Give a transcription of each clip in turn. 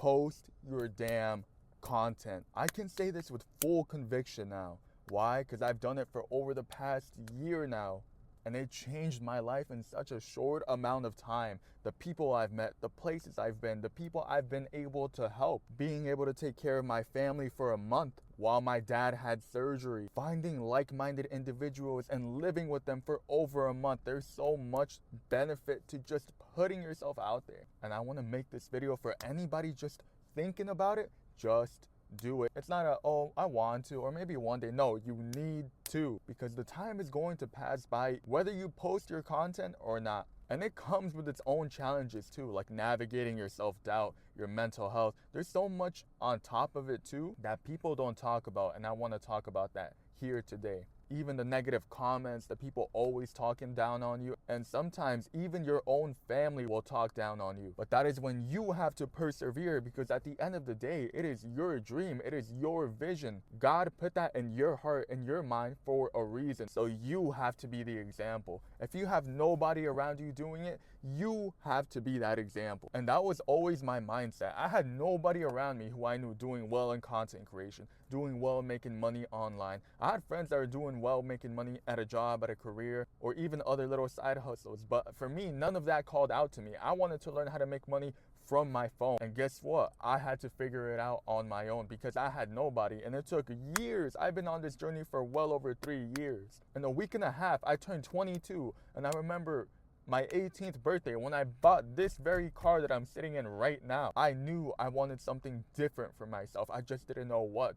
post your damn content. I can say this with full conviction now. Why? Because I've done it for over the past year now. And it changed my life in such a short amount of time. The people I've met, the places I've been, the people I've been able to help, being able to take care of my family for a month while my dad had surgery, finding like-minded individuals and living with them for over a month. There's so much benefit to just putting yourself out there. And I want to make this video for anybody just thinking about it. Just do it. It's not a, oh, I want to, or maybe one day. No, you need to, because the time is going to pass by whether you post your content or not. And it comes with its own challenges too, like navigating your self-doubt, your mental health. There's so much on top of it too that people don't talk about, and I want to talk about that here today. Even the negative comments, the people always talking down on you, and sometimes even your own family will talk down on you. But that is when you have to persevere, because at the end of the day, it is your dream, it is your vision. God put that in your heart, in your mind for a reason. So you have to be the example. If you have nobody around you doing it, you have to be that example. And that was always my mindset. I had nobody around me who I knew doing well in content creation, doing well making money online. I had friends that are doing well making money at a job, at a career, or even other little side hustles. But for me, none of that called out to me. I wanted to learn how to make money from my phone. And guess what? I had to figure it out on my own because I had nobody, and it took years. I've been on this journey for well over 3 years. In a week and a half, I turned 22, and I remember my 18th birthday when I bought this very car that I'm sitting in right now. I knew I wanted something different for myself. I just didn't know what.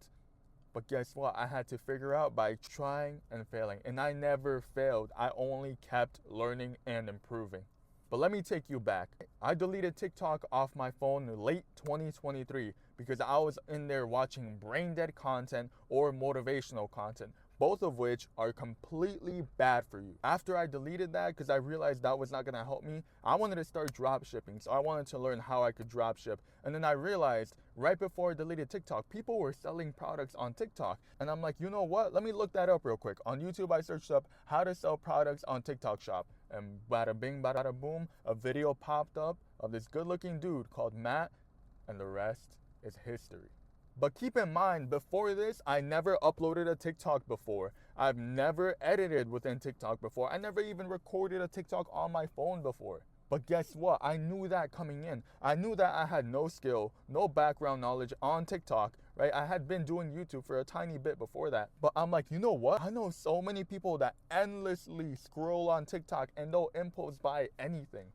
But guess what? I had to figure out by trying and failing. And I never failed. I only kept learning and improving. But let me take you back. I deleted TikTok off my phone in late 2023 because I was in there watching brain dead content or motivational content, both of which are completely bad for you. After I deleted that, because I realized that was not gonna help me, I wanted to start drop shipping. So I wanted to learn how I could drop ship. And then I realized right before I deleted TikTok, people were selling products on TikTok. And I'm like, you know what? Let me look that up real quick. On YouTube, I searched up how to sell products on TikTok Shop. And bada bing, bada boom, a video popped up of this good looking dude called Matt, and the rest is history. But keep in mind, before this, I never uploaded a TikTok before. I've never edited within TikTok before. I never even recorded a TikTok on my phone before. But guess what? I knew that coming in. I knew that I had no skill, no background knowledge on TikTok, right? I had been doing YouTube for a tiny bit before that. But I'm like, you know what? I know so many people that endlessly scroll on TikTok and they'll impulse buy anything.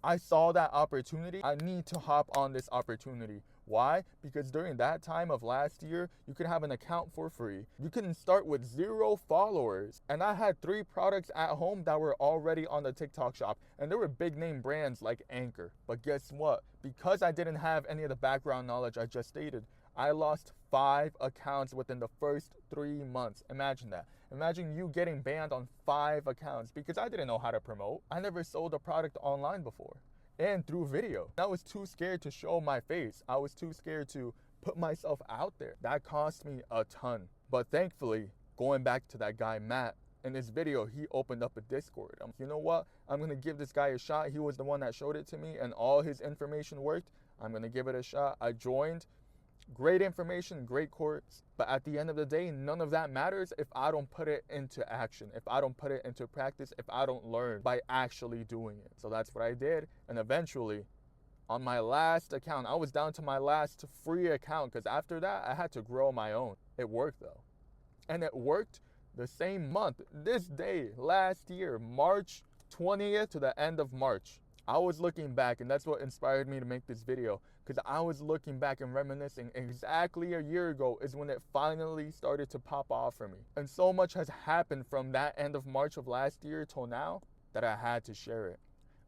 I saw that opportunity. I need to hop on this opportunity. Why? Because during that time of last year, you could have an account for free. You can start with 0 followers. And I had 3 products at home that were already on the TikTok Shop. And there were big name brands like Anchor. But guess what? Because I didn't have any of the background knowledge I just stated, I lost 5 accounts within the first 3 months. Imagine that. Imagine you getting banned on 5 accounts because I didn't know how to promote. I never sold a product online before and through video. I was too scared to show my face. I was too scared to put myself out there. That cost me a ton. But thankfully, going back to that guy, Matt, in this video, he opened up a Discord. You know what? I'm gonna give this guy a shot. He was the one that showed it to me and all his information worked. I'm gonna give it a shot. I joined. Great information, great course, but at the end of the day, none of that matters if I don't put it into action, if I don't put it into practice, if I don't learn by actually doing it. So that's what I did, and eventually, on my last account, I was down to my last free account because after that, I had to grow my own. It worked though, and it worked the same month, this day, last year, March 20th to the end of March. I was looking back, and that's what inspired me to make this video, because I was looking back and reminiscing exactly a year ago is when it finally started to pop off for me. And so much has happened from that end of March of last year till now that I had to share it.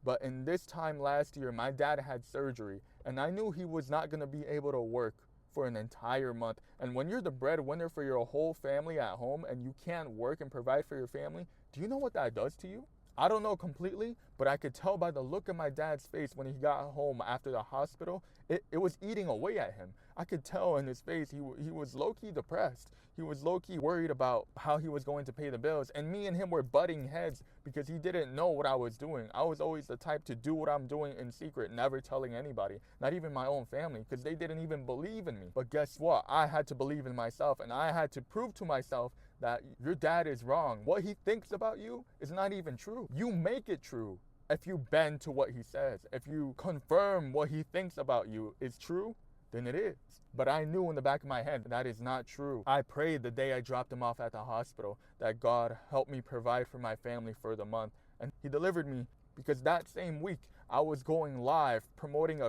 But in this time last year, my dad had surgery, and I knew he was not going to be able to work for an entire month. And when you're the breadwinner for your whole family at home and you can't work and provide for your family, do you know what that does to you? I don't know completely, but I could tell by the look in my dad's face when he got home after the hospital, it was eating away at him. I could tell in his face he was low-key depressed. He was low-key worried about how he was going to pay the bills. And me and him were butting heads because he didn't know what I was doing. I was always the type to do what I'm doing in secret, never telling anybody, not even my own family, because they didn't even believe in me. But guess what? I had to believe in myself, and I had to prove to myself that your dad is wrong. What he thinks about you is not even true. You make it true. If you bend to what he says, if you confirm what he thinks about you is true, then it is. But I knew in the back of my head that is not true. I prayed the day I dropped him off at the hospital that God help me provide for my family for the month. And he delivered me, because that same week I was going live promoting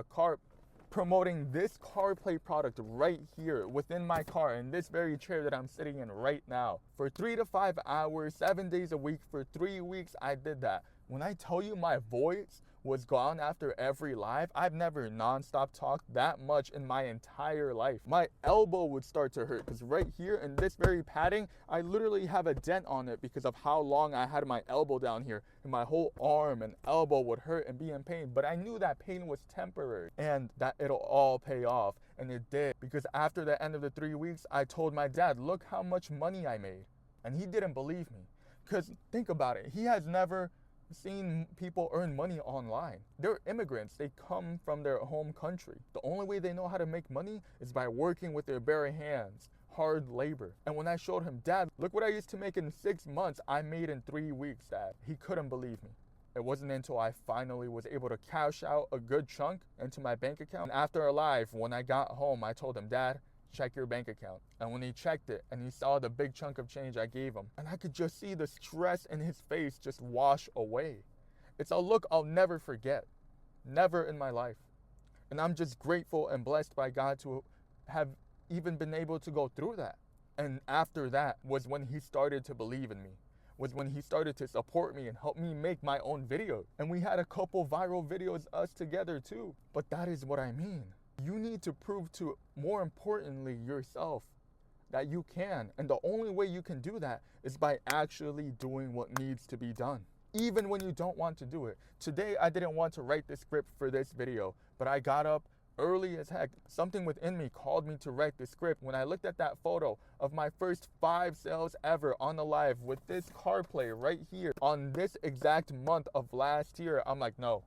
this CarPlay product right here within my car, in this very chair that I'm sitting in right now. For 3 to 5 hours, 7 days a week, for 3 weeks, I did that. When I tell you my voice was gone after every live, I've never nonstop talked that much in my entire life. My elbow would start to hurt because right here in this very padding, I literally have a dent on it because of how long I had my elbow down here, and my whole arm and elbow would hurt and be in pain. But I knew that pain was temporary and that it'll all pay off, and it did, because after the end of the 3 weeks, I told my dad, look how much money I made. And he didn't believe me, because think about it, he has never seen people earn money online. They're immigrants. They come from their home country. The only way they know how to make money is by working with their bare hands, hard labor. And when I showed him, Dad, look what I used to make in 6 months, I made in 3 weeks, Dad. He couldn't believe me. It wasn't until I finally was able to cash out a good chunk into my bank account. And after a live, when I got home, I told him, Dad, check your bank account. And when he checked it and he saw the big chunk of change I gave him, and I could just see the stress in his face just wash away. It's a look I'll never forget, never in my life. And I'm just grateful and blessed by God to have even been able to go through that. And after that was when he started to believe in me, was when he started to support me and help me make my own videos. And we had a couple viral videos us together too. But that is what I mean. You need to prove to, more importantly, yourself that you can. And the only way you can do that is by actually doing what needs to be done, even when you don't want to do it. Today, I didn't want to write the script for this video, but I got up early as heck. Something within me called me to write the script. When I looked at that photo of my first 5 sales ever on the live with this CarPlay right here on this exact month of last year, I'm like, no.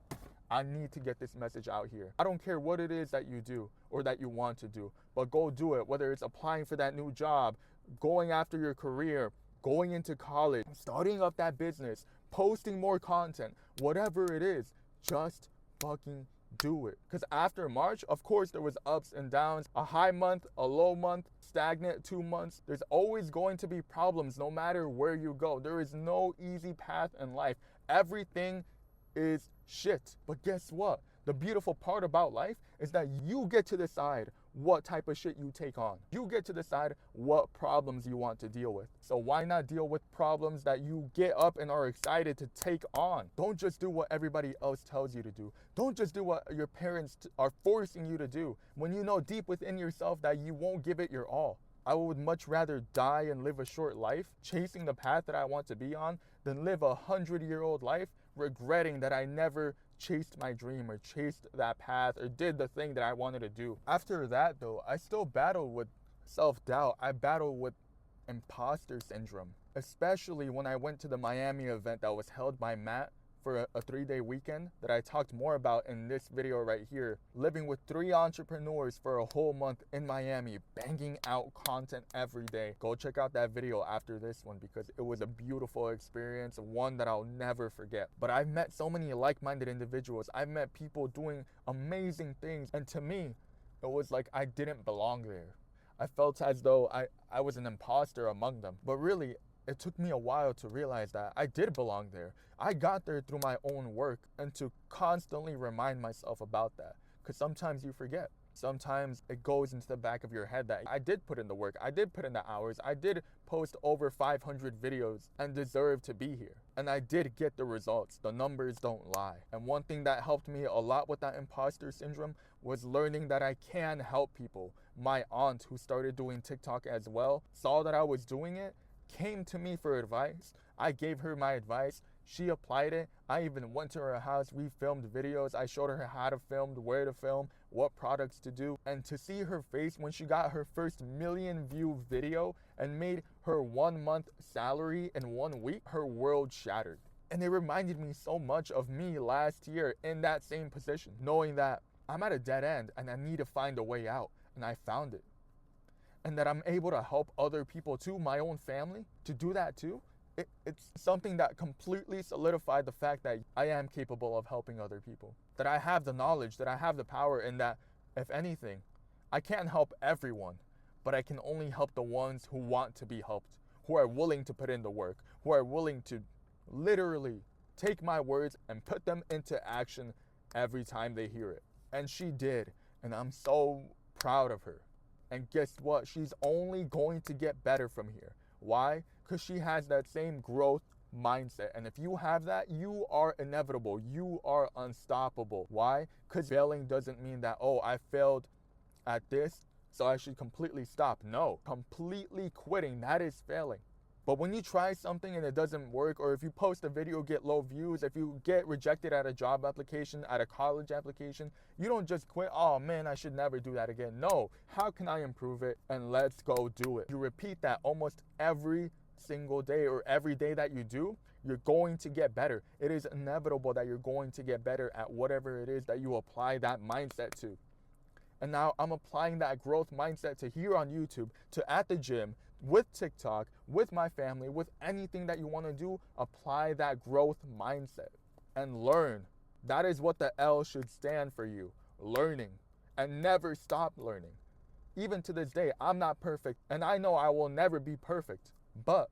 I need to get this message out here. I don't care what it is that you do or that you want to do, but go do it. Whether it's applying for that new job, going after your career, going into college, starting up that business, posting more content, whatever it is, just fucking do it. Because after March, of course, there was ups and downs, a high month, a low month, stagnant 2 months. There's always going to be problems no matter where you go. There is no easy path in life. Everything is shit. But guess what? The beautiful part about life is that you get to decide what type of shit you take on. You get to decide what problems you want to deal with. So why not deal with problems that you get up and are excited to take on? Don't just do what everybody else tells you to do. Don't just do what your parents are forcing you to do when you know deep within yourself that you won't give it your all. I would much rather die and live a short life chasing the path that I want to be on than live a 100-year-old life regretting that I never chased my dream or chased that path or did the thing that I wanted to do. After that though, I still battled with self-doubt. I battled with imposter syndrome, especially when I went to the Miami event that was held by Matt for a 3-day weekend that I talked more about in this video right here. Living with 3 entrepreneurs for a whole month in Miami, banging out content every day. Go check out that video after this one because it was a beautiful experience, one that I'll never forget. But I've met so many like-minded individuals. I've met people doing amazing things, and to me, it was like I didn't belong there. I felt as though I was an imposter among them. But really, it took me a while to realize that I did belong there. I got there through my own work, and to constantly remind myself about that. Because sometimes you forget. Sometimes it goes into the back of your head that I did put in the work, I did put in the hours, I did post over 500 videos and deserve to be here. And I did get the results. The numbers don't lie. And one thing that helped me a lot with that imposter syndrome was learning that I can help people. My aunt, who started doing TikTok as well, saw that I was doing it, came to me for advice. I gave her my advice. She applied it. I even went to her house. We filmed videos. I showed her how to film, where to film, what products to do. And to see her face when she got her first million-view video and made her 1 month salary in 1 week, her world shattered. And it reminded me so much of me last year in that same position, knowing that I'm at a dead end and I need to find a way out. And I found it. And that I'm able to help other people too, my own family, to do that too. It's something that completely solidified the fact that I am capable of helping other people. That I have the knowledge, that I have the power, and that, if anything, I can't help everyone, but I can only help the ones who want to be helped, who are willing to put in the work, who are willing to literally take my words and put them into action every time they hear it. And she did, and I'm so proud of her. And guess what? She's only going to get better from here. Why? Because she has that same growth mindset. And if you have that, you are inevitable. You are unstoppable. Why? Because failing doesn't mean that, oh, I failed at this, so I should completely stop. No, completely quitting, that is failing. But when you try something and it doesn't work, or if you post a video, get low views, if you get rejected at a job application, at a college application, you don't just quit, oh man, I should never do that again. No, how can I improve it? And let's go do it. You repeat that almost every single day, or every day that you do, you're going to get better. It is inevitable that you're going to get better at whatever it is that you apply that mindset to. And now I'm applying that growth mindset to here on YouTube, to at the gym, with TikTok, with my family, with anything that you want to do. Apply that growth mindset and learn. That is what the L should stand for you. Learning. And never stop learning. Even to this day, I'm not perfect, and I know I will never be perfect, but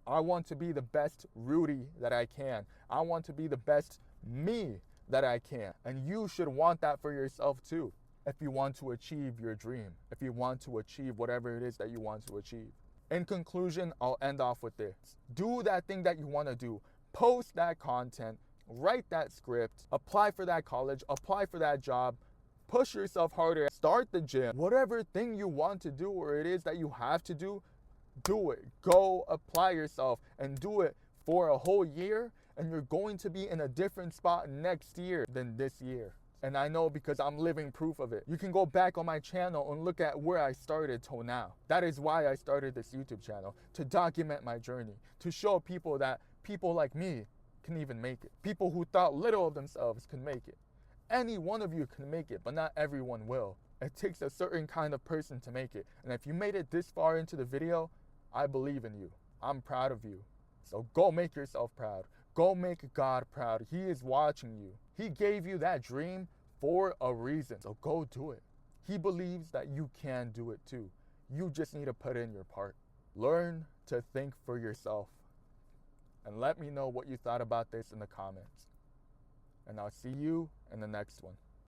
I want to be the best Rudy that I can. I want to be the best me that I can. And you should want that for yourself too. If you want to achieve your dream, if you want to achieve whatever it is that you want to achieve. In conclusion, I'll end off with this. Do that thing that you want to do. Post that content, write that script, apply for that college, apply for that job, push yourself harder, start the gym. Whatever thing you want to do or it is that you have to do it. Go apply yourself and do it for a whole year, and you're going to be in a different spot next year than this year. And I know because I'm living proof of it. You can go back on my channel and look at where I started till now. That is why I started this YouTube channel, to document my journey, to show people that people like me can even make it. People who thought little of themselves can make it. Any one of you can make it, but not everyone will. It takes a certain kind of person to make it. And if you made it this far into the video, I believe in you. I'm proud of you. So go make yourself proud. Go make God proud. He is watching you. He gave you that dream for a reason. So go do it. He believes that you can do it too. You just need to put in your part. Learn to think for yourself. And let me know what you thought about this in the comments. And I'll see you in the next one.